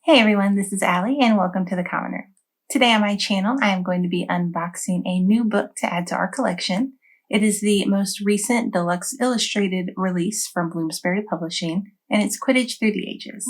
Hey everyone, this is Allie and welcome to the Common Room. Today on my channel, I am going to be unboxing a new book to add to our collection. It is the most recent Deluxe Illustrated release from Bloomsbury Publishing, and it's Quidditch Through the Ages.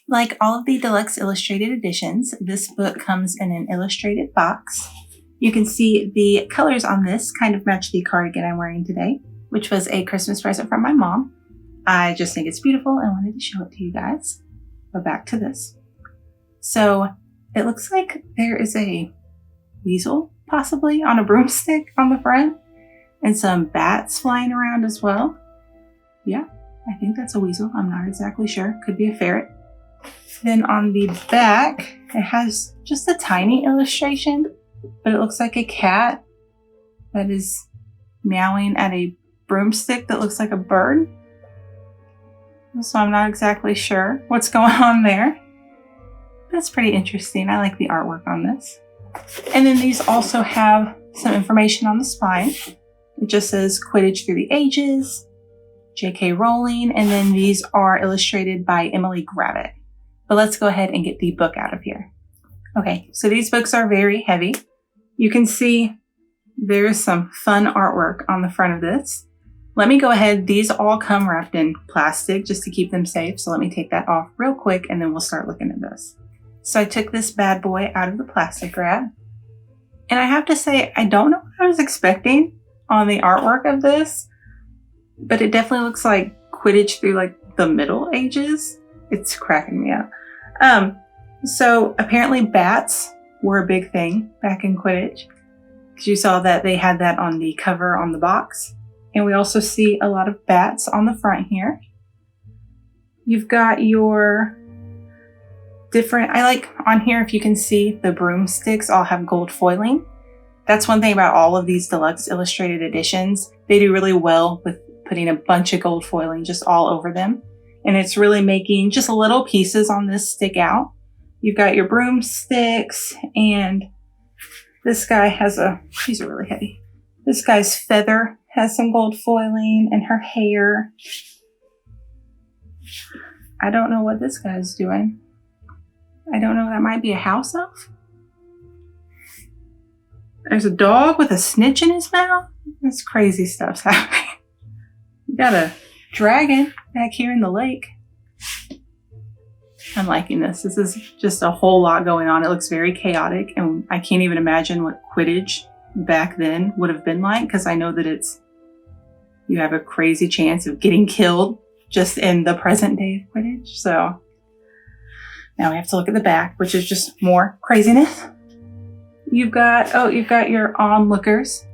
Like all of the Deluxe Illustrated editions, this book comes in an illustrated box. You can see the colors on this kind of match the cardigan I'm wearing today, which was a Christmas present from my mom. I just think it's beautiful and wanted to show it to you guys. But back to this. So it looks like there is a weasel, possibly, on a broomstick on the front, and some bats flying around as well. Yeah, I think that's a weasel. I'm not exactly sure. Could be a ferret. Then on the back, it has just a tiny illustration, but it looks like a cat that is meowing at a broomstick that looks like a bird. So I'm not exactly sure what's going on there. That's pretty interesting. I like the artwork on this. And then these also have some information on the spine. It just says Quidditch Through the Ages, J.K. Rowling, and then these are illustrated by Emily Gravett. But let's go ahead and get the book out of here. Okay, so these books are very heavy. You can see there is some fun artwork on the front of this. Let me go ahead. These all come wrapped in plastic just to keep them safe. So let me take that off real quick and then we'll start looking at this. So I took this bad boy out of the plastic wrap. And I have to say, I don't know what I was expecting on the artwork of this, but it definitely looks like Quidditch through like the Middle Ages. It's cracking me up. So apparently bats were a big thing back in Quidditch, because you saw that they had that on the cover on the box. And we also see a lot of bats on the front here. You've got your different, I like on here, if you can see, the broomsticks all have gold foiling. That's one thing about all of these Deluxe Illustrated editions. They do really well with putting a bunch of gold foiling just all over them. And it's really making just little pieces on this stick out. You've got your broomsticks, and this guy has these are really heavy. This guy's feather has some gold foiling, and her hair. I don't know what this guy's doing. I don't know, that might be a house elf. There's a dog with a snitch in his mouth. This crazy stuff's happening. You got a dragon back here in the lake. I'm liking this. This is just a whole lot going on. It looks very chaotic, and I can't even imagine what Quidditch back then would have been like, because I know that you have a crazy chance of getting killed just in the present day of Quidditch. So now we have to look at the back, which is just more craziness. You've got your onlookers.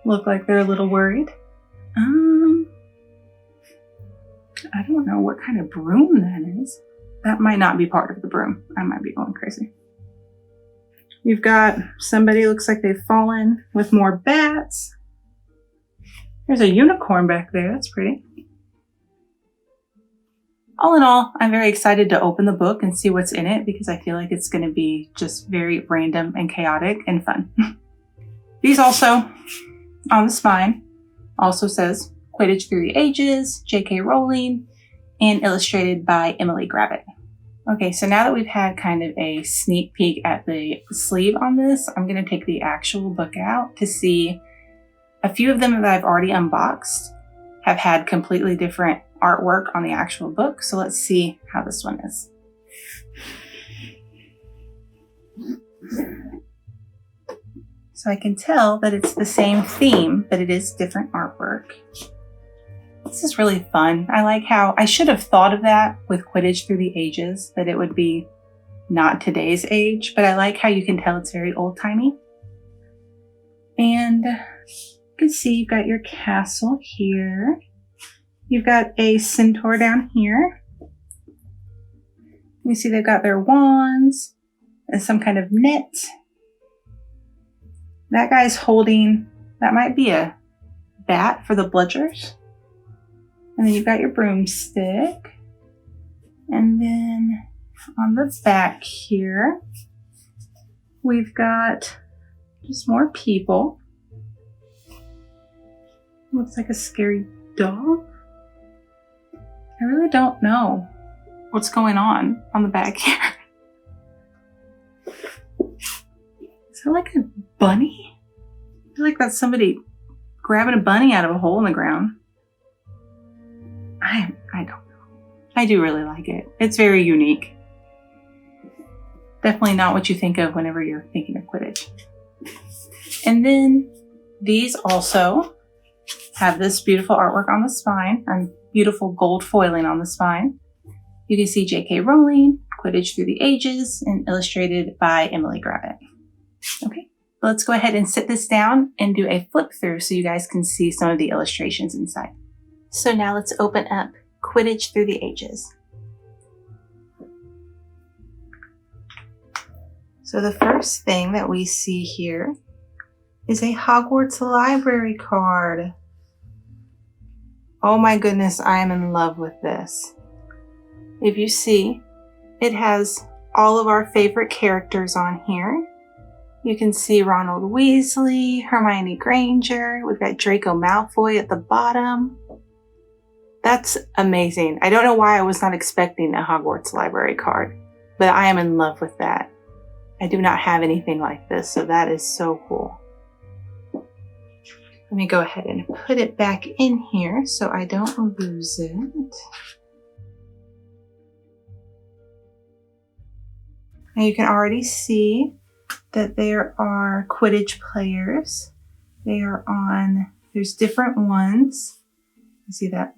Look like they're a little worried. I don't know what kind of broom that is. That might not be part of the broom. I might be going crazy. You've got somebody, looks like they've fallen, with more bats. There's a unicorn back there. That's pretty. All in all, I'm very excited to open the book and see what's in it, because I feel like it's going to be just very random and chaotic and fun. These also, on the spine, also says Quidditch Through the Ages, J.K. Rowling, and illustrated by Emily Gravett. Okay, so now that we've had kind of a sneak peek at the sleeve on this, I'm going to take the actual book out to see. A few of them that I've already unboxed have had completely different artwork on the actual book, so let's see how this one is. So I can tell that it's the same theme, but it is different artwork. This is really fun. I like how I should have thought of that with Quidditch Through the Ages, that it would be not today's age, but I like how you can tell it's very old-timey. And you can see you've got your castle here. You've got a centaur down here. You see they've got their wands and some kind of net. That guy's holding, that might be a bat for the bludgers. And then you've got your broomstick. And then on the back here, we've got just more people. Looks like a scary dog. I really don't know what's going on the back here. Is that like a bunny? I feel like that's somebody grabbing a bunny out of a hole in the ground. I don't know. I do really like it. It's very unique. Definitely not what you think of whenever you're thinking of Quidditch. And then these also have this beautiful artwork on the spine, and beautiful gold foiling on the spine. You can see J.K. Rowling, Quidditch Through the Ages, and illustrated by Emily Gravitt. Okay, let's go ahead and sit this down and do a flip through so you guys can see some of the illustrations inside. So now let's open up Quidditch Through the Ages. So the first thing that we see here is a Hogwarts library card. Oh my goodness, I am in love with this. If you see, it has all of our favorite characters on here. You can see Ronald Weasley, Hermione Granger, we've got Draco Malfoy at the bottom. That's amazing. I don't know why I was not expecting a Hogwarts library card, but I am in love with that. I do not have anything like this, so that is so cool. Let me go ahead and put it back in here so I don't lose it. Now you can already see that there are Quidditch players. They are on, there's different ones. You see that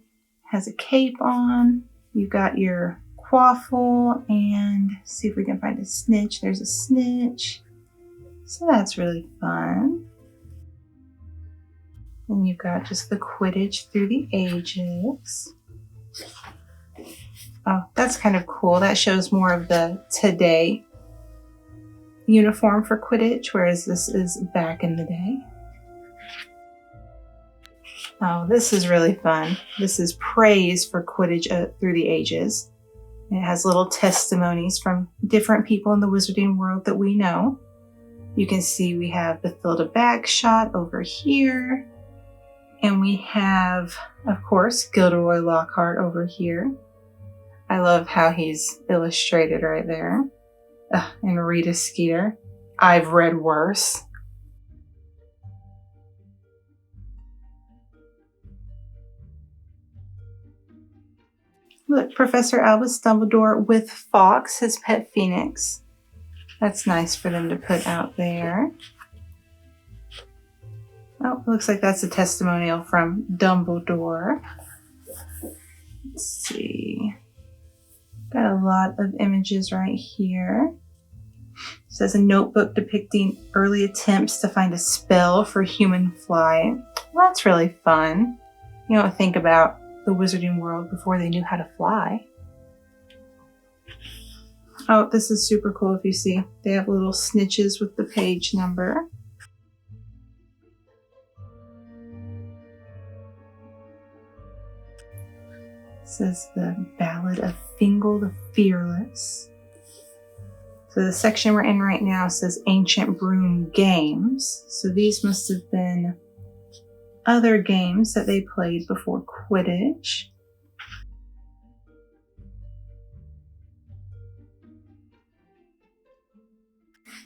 has a cape on. You've got your Quaffle, and see if we can find a snitch. There's a snitch. So that's really fun. And you've got just the Quidditch Through the Ages. Oh, that's kind of cool. That shows more of the today uniform for Quidditch, whereas this is back in the day. Oh, this is really fun. This is praise for Quidditch Through the Ages. It has little testimonies from different people in the wizarding world that we know. You can see we have Bathilda Bagshot over here. And we have, of course, Gilderoy Lockhart over here. I love how he's illustrated right there. And Rita Skeeter. I've read worse. Look, Professor Albus Dumbledore with Fawkes, his pet phoenix. That's nice for them to put out there. Oh, looks like that's a testimonial from Dumbledore. Let's see. Got a lot of images right here. It says a notebook depicting early attempts to find a spell for human flight. Well, that's really fun. You know, think about the wizarding world before they knew how to fly. Oh, this is super cool if you see. They have little snitches with the page number. This is the Ballad of Fingal the Fearless. So the section we're in right now says Ancient Broom Games. So these must have been other games that they played before Quidditch.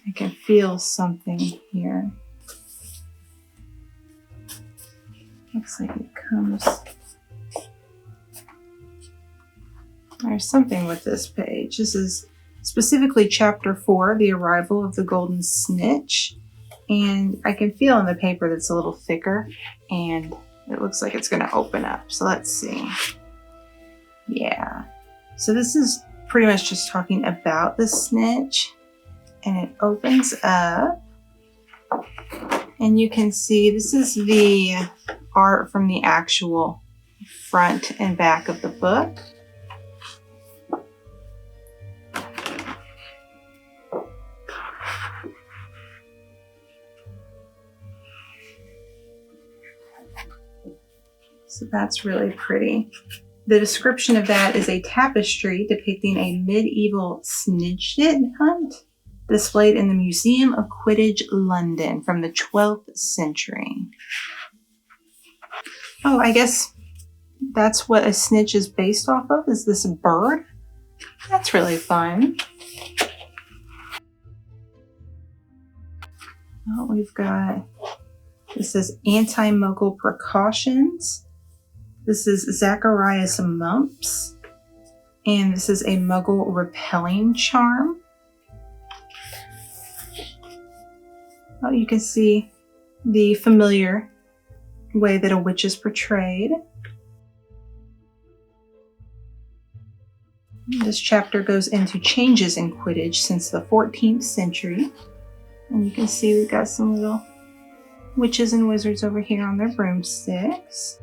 I can feel something here. Looks like it comes. There's something with this page. This is specifically Chapter 4, The Arrival of the Golden Snitch. And I can feel in the paper that it's a little thicker, and it looks like it's going to open up. So let's see. Yeah. So this is pretty much just talking about the snitch, and it opens up. And you can see this is the art from the actual front and back of the book. So that's really pretty. The description of that is a tapestry depicting a medieval snitchet hunt displayed in the Museum of Quidditch, London from the 12th century. Oh, I guess that's what a snitch is based off of, is this bird? That's really fun. Oh, we've got, this is anti-muggle precautions. This is Zacharias Mumps. And this is a muggle repelling charm. Oh, you can see the familiar way that a witch is portrayed. This chapter goes into changes in Quidditch since the 14th century. And you can see we've got some little witches and wizards over here on their broomsticks.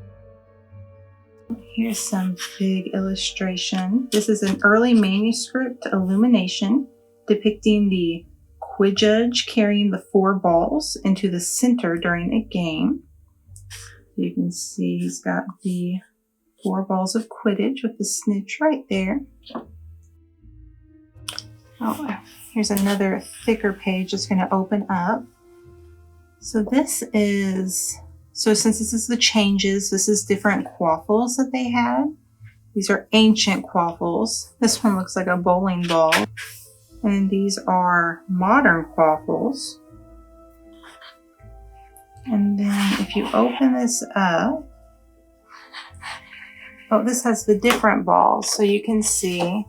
Here's some big illustration. This is an early manuscript illumination depicting the Quidditch carrying the 4 balls into the center during a game. You can see he's got the 4 balls of Quidditch with the snitch right there. Oh, here's another thicker page that's going to open up. So this is, since this is the changes, this is different quaffles that they had. These are ancient quaffles. This one looks like a bowling ball. And these are modern quaffles. And then if you open this up, oh, this has the different balls. So you can see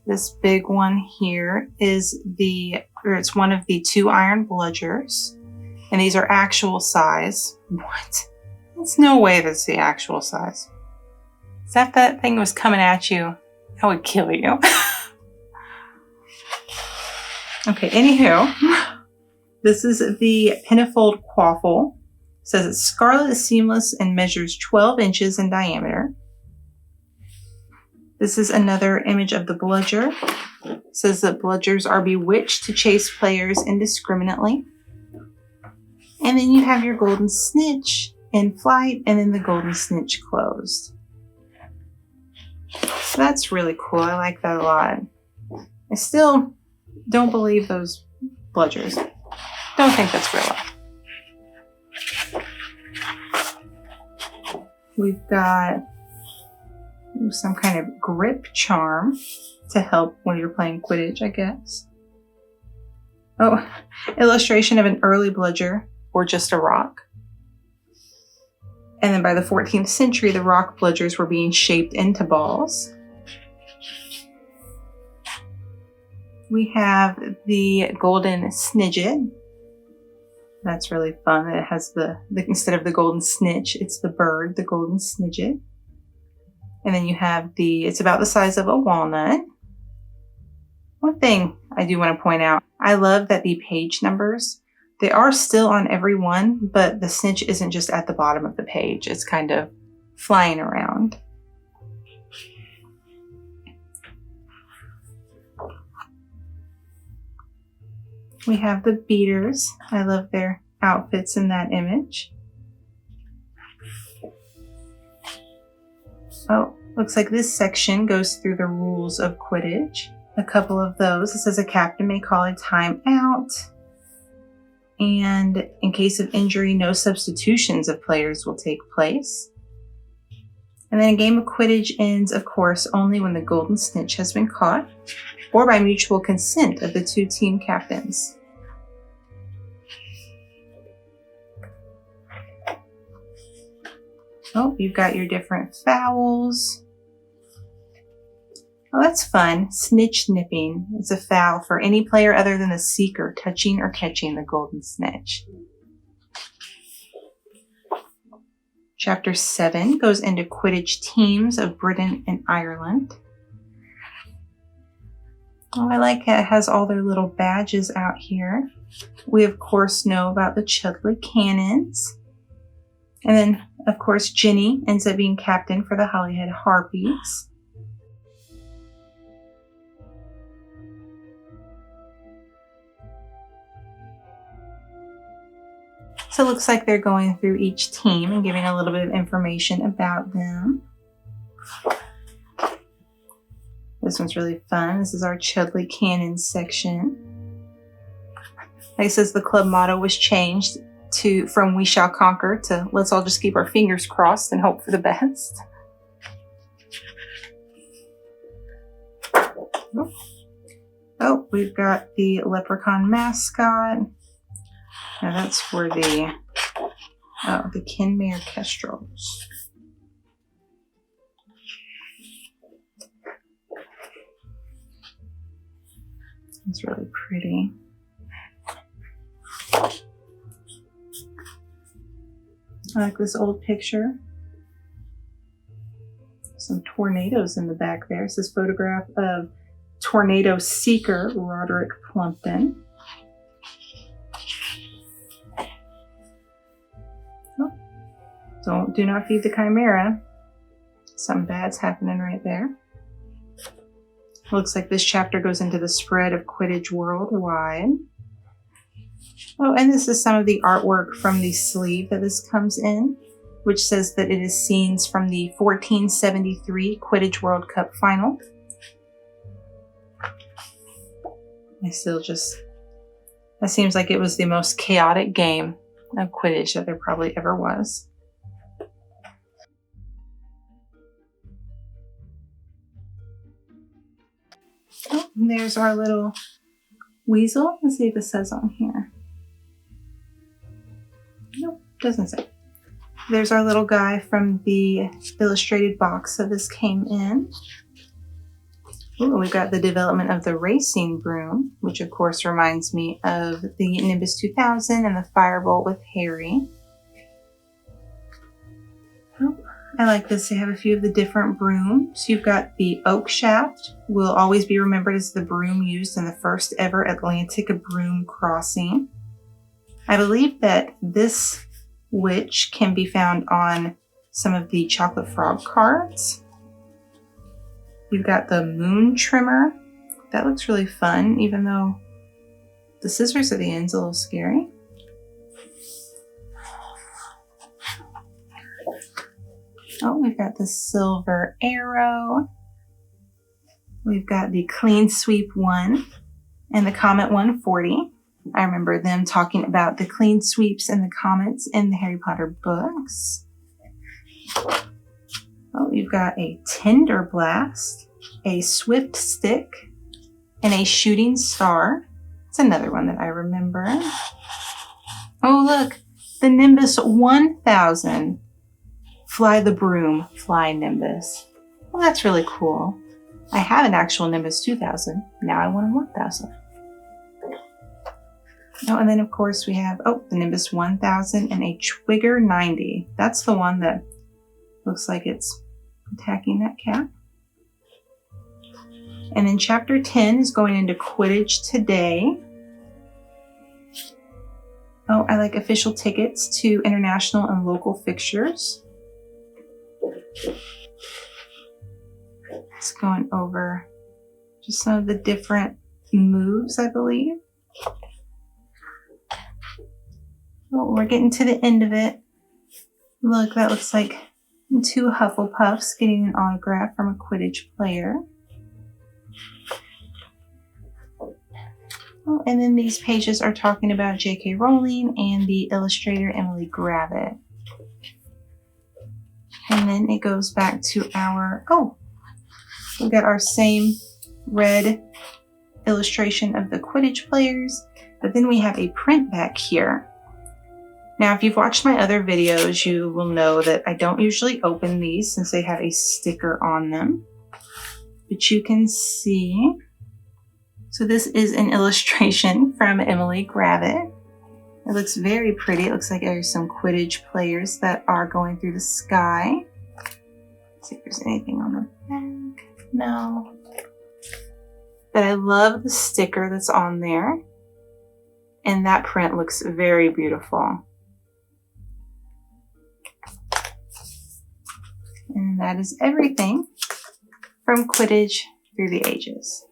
this big one here is it's one of the 2 iron bludgers. And these are actual size. What? There's no way that's the actual size. If that thing was coming at you, I would kill you. Okay, anywho, this is the Pinnafold Quaffle. It says it's scarlet, is seamless, and measures 12 inches in diameter. This is another image of the bludger. It says that bludgers are bewitched to chase players indiscriminately. And then you have your golden snitch in flight, and then the golden snitch closed. So that's really cool. I like that a lot. I still don't believe those bludgers. Don't think that's real life. We've got some kind of grip charm to help when you're playing Quidditch, I guess. Oh, illustration of an early bludger or just a rock. And then by the 14th century, the rock bludgers were being shaped into balls. We have the golden snidget. That's really fun. It has instead of the golden snitch, it's the bird, the golden snidget. And then you have it's about the size of a walnut. One thing I do want to point out, I love that the page numbers, they are still on every one, but the snitch isn't just at the bottom of the page. It's kind of flying around. We have the beaters. I love their outfits in that image. Oh, looks like this section goes through the rules of Quidditch. A couple of those. It says a captain may call a time out. And in case of injury, no substitutions of players will take place. And then a game of Quidditch ends, of course, only when the golden snitch has been caught, or by mutual consent of the 2 team captains. Oh, you've got your different fouls. Oh, that's fun. Snitch nipping is a foul for any player other than the seeker touching or catching the golden snitch. Chapter 7 goes into Quidditch teams of Britain and Ireland. Oh, I like it. It has all their little badges out here. We, of course, know about the Chudley Cannons. And then, of course, Ginny ends up being captain for the Holyhead Harpies. So it looks like they're going through each team and giving a little bit of information about them. This one's really fun. This is our Chudley Cannons section. Like it says, the club motto was changed from We Shall Conquer to let's all just keep our fingers crossed and hope for the best. Oh, we've got the leprechaun mascot. Now that's for the Kinmare kestrels. It's really pretty. I like this old picture. Some tornadoes in the back there. It says photograph of tornado seeker Roderick Plumpton. Oh, do not feed the chimera. Something bad's happening right there. Looks like this chapter goes into the spread of Quidditch worldwide. Oh, and this is some of the artwork from the sleeve that this comes in, which says that it is scenes from the 1473 Quidditch World Cup final. That seems like it was the most chaotic game of Quidditch that there probably ever was. Oh, and there's our little weasel. Let's see if it says on here. Nope, doesn't say. There's our little guy from the illustrated box that this came in. Ooh, we've got the development of the racing broom, which of course reminds me of the Nimbus 2000 and the Firebolt with Harry. Oh, I like this. They have a few of the different brooms. You've got the oak shaft, will always be remembered as the broom used in the first ever Atlantic broom crossing. I believe that this witch can be found on some of the Chocolate Frog cards. You've got the moon trimmer. That looks really fun, even though the scissors at the end's a little scary. Oh, we've got the silver arrow. We've got the clean sweep 1 and the Comet 140. I remember them talking about the clean sweeps and the comets in the Harry Potter books. Oh, you've got a tinder blast, a swift stick, and a shooting star. It's another one that I remember. Oh, look, the Nimbus 1000. Fly the broom, fly Nimbus. Well, that's really cool. I have an actual Nimbus 2000. Now I want a 1000. Oh, and then of course we have, the Nimbus 1000 and a Twigger 90. That's the one that looks like it's attacking that cat. And then chapter 10 is going into Quidditch today. Oh, I like official tickets to international and local fixtures. It's going over just some of the different moves, I believe. Oh, we're getting to the end of it. Look, that looks like 2 Hufflepuffs getting an autograph from a Quidditch player. Oh, and then these pages are talking about J.K. Rowling and the illustrator Emily Gravett. And then it goes back to we've got our same red illustration of the Quidditch players, but then we have a print back here. Now, if you've watched my other videos, you will know that I don't usually open these since they have a sticker on them. But you can see, so this is an illustration from Emily Gravett. It looks very pretty. It looks like there's some Quidditch players that are going through the sky. Let's see if there's anything on the back. No. But I love the sticker that's on there. And that print looks very beautiful. And that is everything from Quidditch Through the Ages.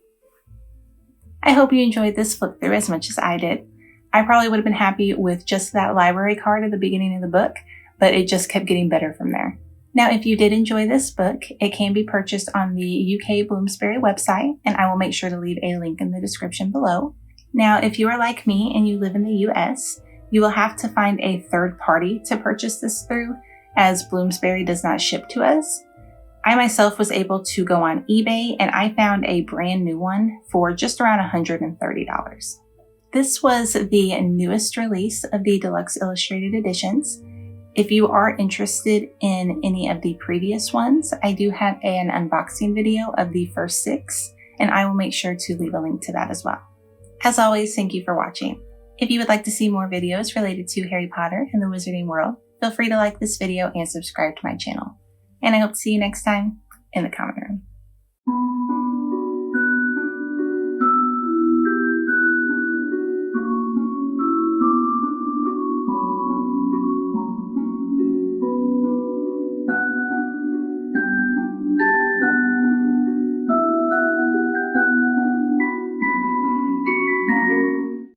I hope you enjoyed this flip through as much as I did. I probably would have been happy with just that library card at the beginning of the book, but it just kept getting better from there. Now, if you did enjoy this book, it can be purchased on the UK Bloomsbury website, and I will make sure to leave a link in the description below. Now, if you are like me and you live in the US, You will have to find a third party to purchase this through, as Bloomsbury does not ship to us. I myself was able to go on eBay and I found a brand new one for just around $130. This was the newest release of the Deluxe Illustrated Editions. If you are interested in any of the previous ones, I do have an unboxing video of the first 6, and I will make sure to leave a link to that as well. As always, thank you for watching. If you would like to see more videos related to Harry Potter and the Wizarding World, feel free to like this video and subscribe to my channel. And I hope to see you next time in the comment room.